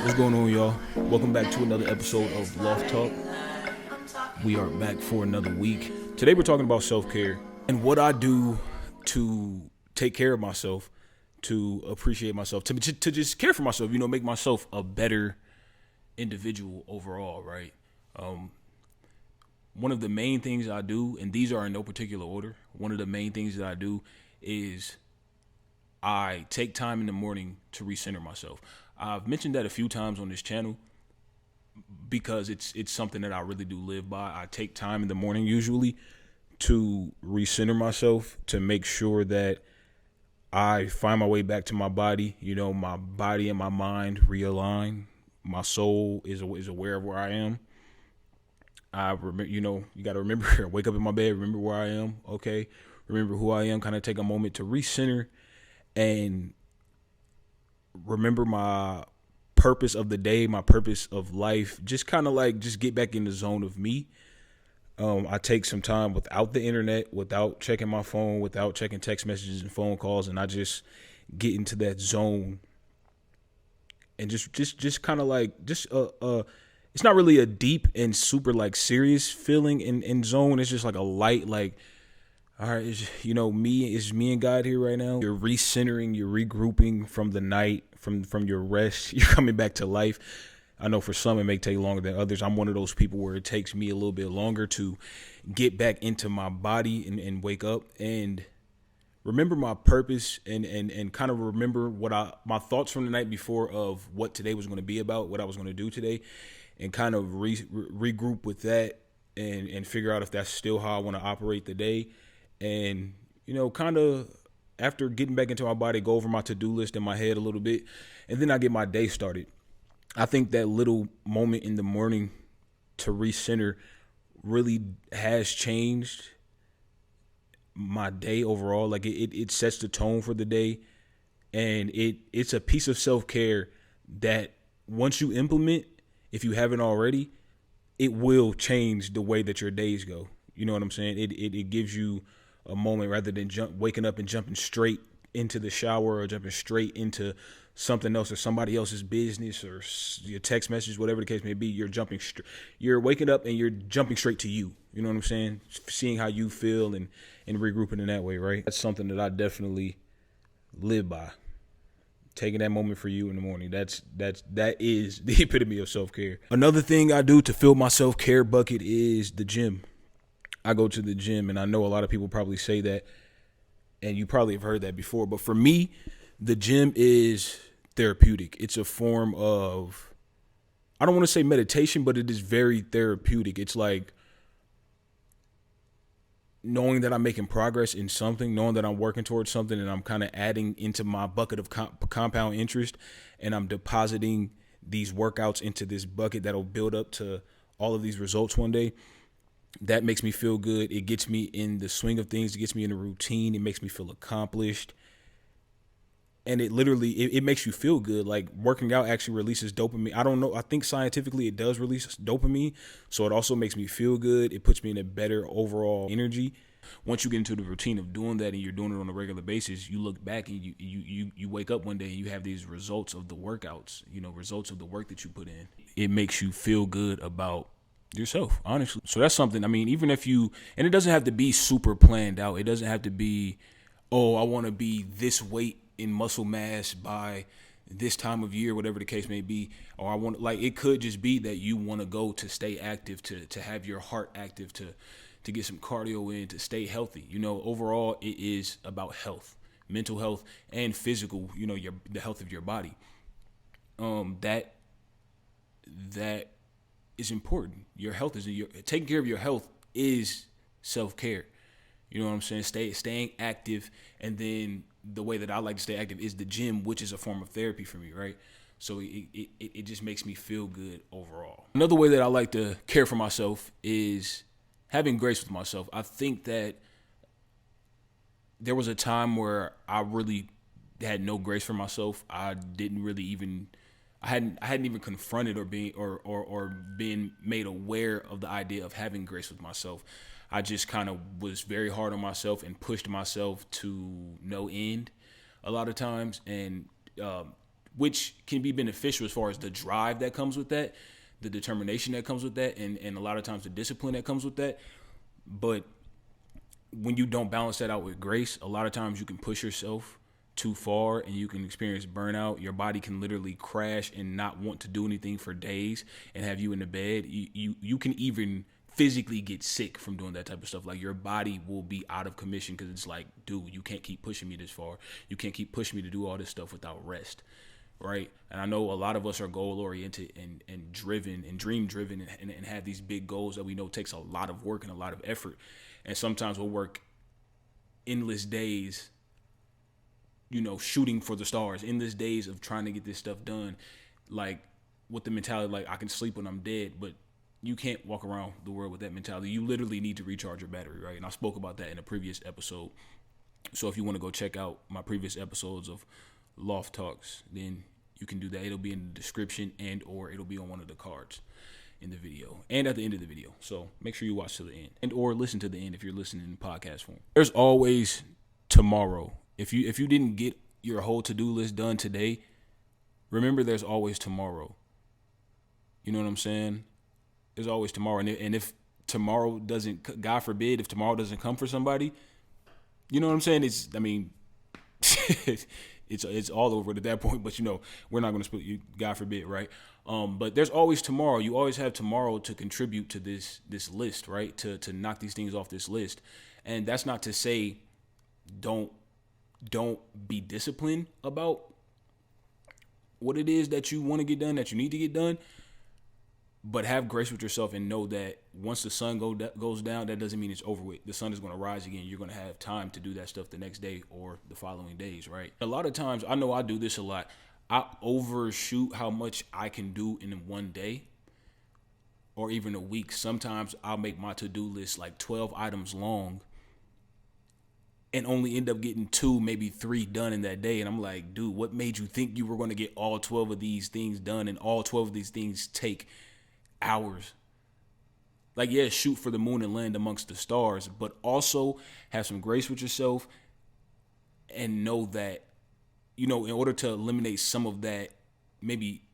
What's going on, y'all? Welcome back to another episode of LOFT TALK. We are back for another week. Today we're talking about self-care and what I do to take care of myself, to appreciate myself, to just care for myself, make myself a better individual overall, right? One of the main things I do, and these are in no particular order, one of the main things that I do is I take time in the morning to recenter myself. I've mentioned that a few times on this channel because it's something that I really do live by. I take time in the morning usually to recenter myself, to make sure that I find my way back to my body. My body and my mind realign. My soul is aware of where I am. I remember, you got to remember, wake up in my bed, remember where I am, okay? Remember who I am, kind of take a moment to recenter and remember my purpose of the day, my purpose of life, just kind of just get back in the zone of me. I take some time without the internet, without checking my phone, without checking text messages and phone calls, and I just get into that zone and just kind of it's not really a deep and super serious feeling in zone. It's just like a light, all right, it's me and God here right now. You're recentering, you're regrouping from the night, from your rest. You're coming back to life. I know for some it may take longer than others. I'm one of those people where it takes me a little bit longer to get back into my body and wake up and remember my purpose and kind of remember my thoughts from the night before of what today was going to be about, what I was going to do today, and kind of regroup with that and figure out if that's still how I want to operate the day. And, kind of after getting back into my body, go over my to-do list in my head a little bit, and then I get my day started. I think that little moment in the morning to recenter really has changed my day overall. It sets the tone for the day, and it's a piece of self-care that once you implement, if you haven't already, it will change the way that your days go. You know what I'm saying? It gives you a moment rather than waking up and jumping straight into the shower or jumping straight into something else or somebody else's business or your text message, whatever the case may be. You're waking up and you're jumping straight to you. You know what I'm saying? Seeing how you feel and regrouping in that way, right? That's something that I definitely live by. Taking that moment for you in the morning. That is the epitome of self-care. Another thing I do to fill my self-care bucket is the gym. I go to the gym, and I know a lot of people probably say that, and you probably have heard that before. But for me, the gym is therapeutic. It's a form of, I don't want to say meditation, but it is very therapeutic. It's like knowing that I'm making progress in something, knowing that I'm working towards something, and I'm kind of adding into my bucket of compound interest, and I'm depositing these workouts into this bucket that'll build up to all of these results one day. That makes me feel good. It gets me in the swing of things. It gets me in a routine. It makes me feel accomplished. And it literally, it makes you feel good. Like working out actually releases dopamine. I don't know. I think scientifically it does release dopamine. So it also makes me feel good. It puts me in a better overall energy. Once you get into the routine of doing that and you're doing it on a regular basis, you look back and you wake up one day and you have these results of the workouts, results of the work that you put in. It makes you feel good about yourself, honestly. So that's something, even if and it doesn't have to be super planned out. It doesn't have to be, oh, I want to be this weight in muscle mass by this time of year, whatever the case may be. Or I want, it could just be that you want to go to stay active, to have your heart active, to get some cardio in, to stay healthy. Overall, it is about health, mental health and physical, the health of your body. That is important. Your health is taking care of your health is self-care. You know what I'm saying? Staying active, and then the way that I like to stay active is the gym, which is a form of therapy for me, right? So it just makes me feel good overall. Another way that I like to care for myself is having grace with myself. I think that there was a time where I really had no grace for myself. I didn't really even I hadn't even confronted or been made aware of the idea of having grace with myself. I just kind of was very hard on myself and pushed myself to no end a lot of times. And which can be beneficial as far as the drive that comes with that, the determination that comes with that, and a lot of times the discipline that comes with that. But when you don't balance that out with grace, a lot of times you can push yourself too far and you can experience burnout. Your body can literally crash and not want to do anything for days and have you in the bed. You can even physically get sick from doing that type of stuff. Like, your body will be out of commission because it's like, dude, you can't keep pushing me this far. You can't keep pushing me to do all this stuff without rest. Right. And I know a lot of us are goal oriented and driven and dream driven and have these big goals that we know takes a lot of work and a lot of effort. And sometimes we'll work endless days, shooting for the stars, endless days of trying to get this stuff done, like with the mentality, like, I can sleep when I'm dead. But you can't walk around the world with that mentality. You literally need to recharge your battery, right? And I spoke about that in a previous episode. So if you want to go check out my previous episodes of LOFT Talks, then you can do that. It'll be in the description or it'll be on one of the cards in the video and at the end of the video. So make sure you watch to the end or listen to the end if you're listening in podcast form. There's always tomorrow. If you didn't get your whole to-do list done today, remember there's always tomorrow. You know what I'm saying? There's always tomorrow. And if tomorrow doesn't, God forbid, if tomorrow doesn't come for somebody, you know what I'm saying? It's all over at that point, but we're not going to split you, God forbid, right? But there's always tomorrow. You always have tomorrow to contribute to this list, right? To knock these things off this list. And that's not to say don't be disciplined about what it is that you want to get done, that you need to get done. But have grace with yourself and know that once the sun goes down, that doesn't mean it's over with. The sun is going to rise again. You're going to have time to do that stuff the next day or the following days, right? A lot of times, I know I do this a lot. I overshoot how much I can do in one day or even a week. Sometimes I'll make my to-do list like 12 items long and only end up getting 2, maybe 3 done in that day. And I'm like, dude, what made you think you were going to get all 12 of these things done and all 12 of these things take hours? Like, yeah, shoot for the moon and land amongst the stars, but also have some grace with yourself and know that, in order to eliminate some of that, maybe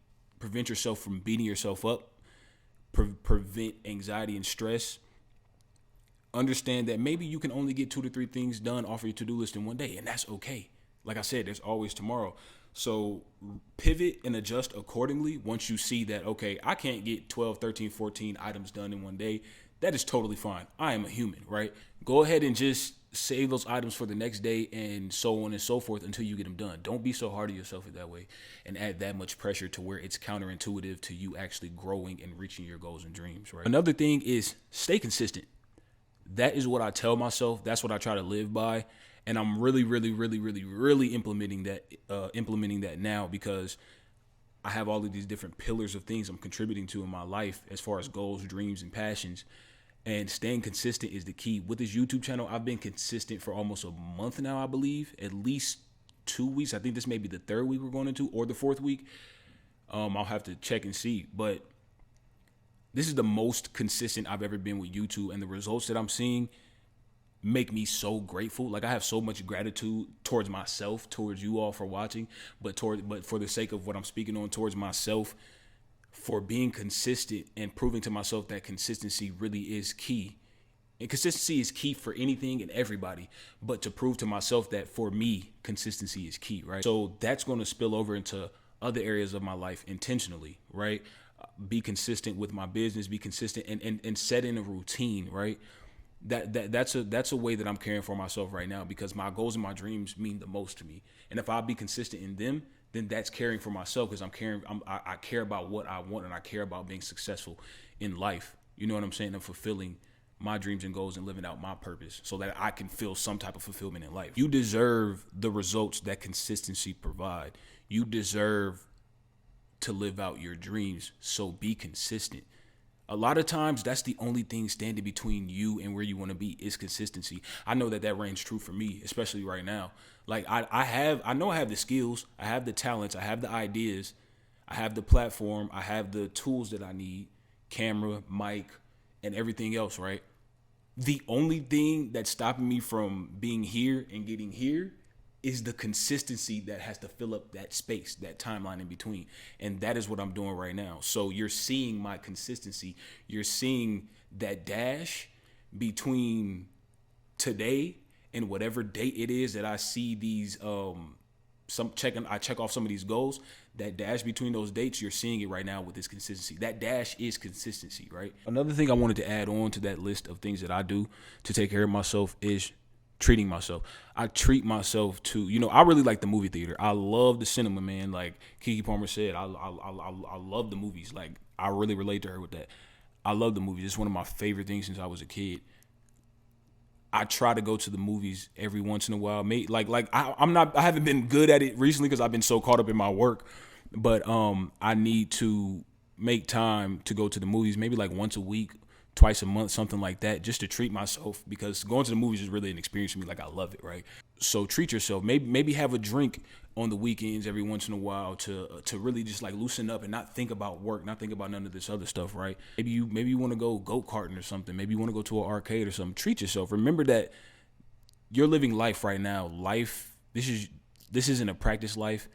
prevent yourself from beating yourself up, prevent anxiety and stress, understand that maybe you can only get 2 to 3 things done off of your to-do list in one day, and that's okay. Like I said, there's always tomorrow. So pivot and adjust accordingly once you see that, okay, I can't get 12, 13, 14 items done in one day. That is totally fine. I am a human, right? Go ahead and just save those items for the next day and so on and so forth until you get them done. Don't be so hard on yourself in that way and add that much pressure to where it's counterintuitive to you actually growing and reaching your goals and dreams, right? Another thing is stay consistent. That is what I tell myself. That's what I try to live by. And I'm really, really, really, really, really implementing that now because I have all of these different pillars of things I'm contributing to in my life as far as goals, dreams, and passions. And staying consistent is the key. With this YouTube channel, I've been consistent for almost a month now, I believe. At least 2 weeks. I think this may be the 3rd week we're going into or the 4th week. I'll have to check and see. But this is the most consistent I've ever been with YouTube. And the results that I'm seeing make me so grateful. Like, I have so much gratitude towards myself, towards you all for watching, but for the sake of what I'm speaking on, towards myself for being consistent and proving to myself that consistency really is key. And consistency is key for anything and everybody, but to prove to myself that for me, consistency is key, right? So that's going to spill over into other areas of my life intentionally, right? Be consistent with my business, be consistent and set in a routine, right? That's a way that I'm caring for myself right now because my goals and my dreams mean the most to me. And if I be consistent in them, then that's caring for myself because I care about what I want and I care about being successful in life. You know what I'm saying? I'm fulfilling my dreams and goals and living out my purpose so that I can feel some type of fulfillment in life. You deserve the results that consistency provide. You deserve to live out your dreams. So be consistent. A lot of times that's the only thing standing between you and where you want to be is consistency. I know that reigns true for me, especially right now. Like I know I have the skills, I have the talents, I have the ideas, I have the platform, I have the tools that I need, camera, mic, and everything else, right? The only thing that's stopping me from being here and getting here is the consistency that has to fill up that space, that timeline in between. And that is what I'm doing right now. So you're seeing my consistency. You're seeing that dash between today and whatever date it is that I see these I check off some of these goals. That dash between those dates, you're seeing it right now with this consistency. That dash is consistency, right? Another thing I wanted to add on to that list of things that I do to take care of myself is treating myself. I treat myself to, I really like the movie theater. I love the cinema, man. Like Keke Palmer said, I love the movies. Like I really relate to her with that. I love the movies. It's one of my favorite things since I was a kid. I try to go to the movies every once in a while. I haven't been good at it recently because I've been so caught up in my work. But I need to make time to go to the movies, maybe like once a week, twice a month, something like that, just to treat myself, because going to the movies is really an experience for me. Like I love it, right? So treat yourself. Maybe have a drink on the weekends every once in a while to really just like loosen up and not think about work, not think about none of this other stuff, right? Maybe you want to go go-karting or something. Maybe you want to go to an arcade or something. Treat yourself. Remember that you're living life right now. This isn't a practice life.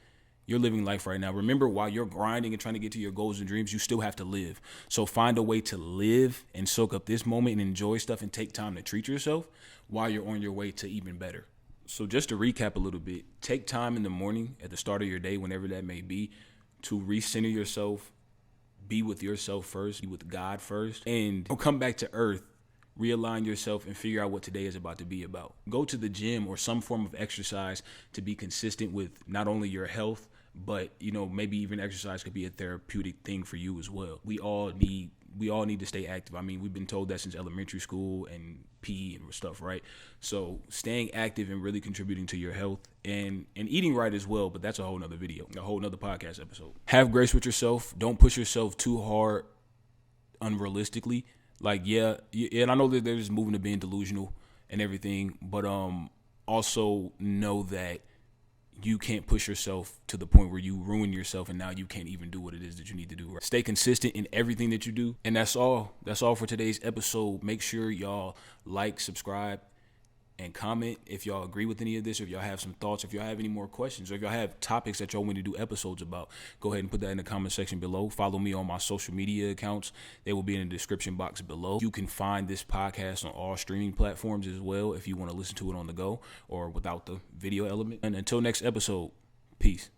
You're living life right now. Remember, while you're grinding and trying to get to your goals and dreams, you still have to live. So find a way to live and soak up this moment and enjoy stuff and take time to treat yourself while you're on your way to even better. So just to recap a little bit, take time in the morning at the start of your day, whenever that may be, to recenter yourself, be with yourself first, be with God first, and come back to earth. Realign yourself and figure out what today is about to be about. Go to the gym or some form of exercise to be consistent with not only your health, but maybe even exercise could be a therapeutic thing for you as well. We all need to stay active. I mean, we've been told that since elementary school and PE and stuff, right? So staying active and really contributing to your health and eating right as well, but that's a whole nother video, a whole nother podcast episode. Have grace with yourself. Don't push yourself too hard unrealistically. Like, and I know that there's moving to being delusional and everything, but also know that you can't push yourself to the point where you ruin yourself and now you can't even do what it is that you need to do. Right? Stay consistent in everything that you do. And that's all. That's all for today's episode. Make sure y'all like, subscribe, and comment if y'all agree with any of this, or if y'all have some thoughts, if y'all have any more questions, or if y'all have topics that y'all want me to do episodes about. Go ahead and put that in the comment section below. Follow me on my social media accounts. They will be in the description box below. You can find this podcast on all streaming platforms as well if you want to listen to it on the go or without the video element. And until next episode, peace.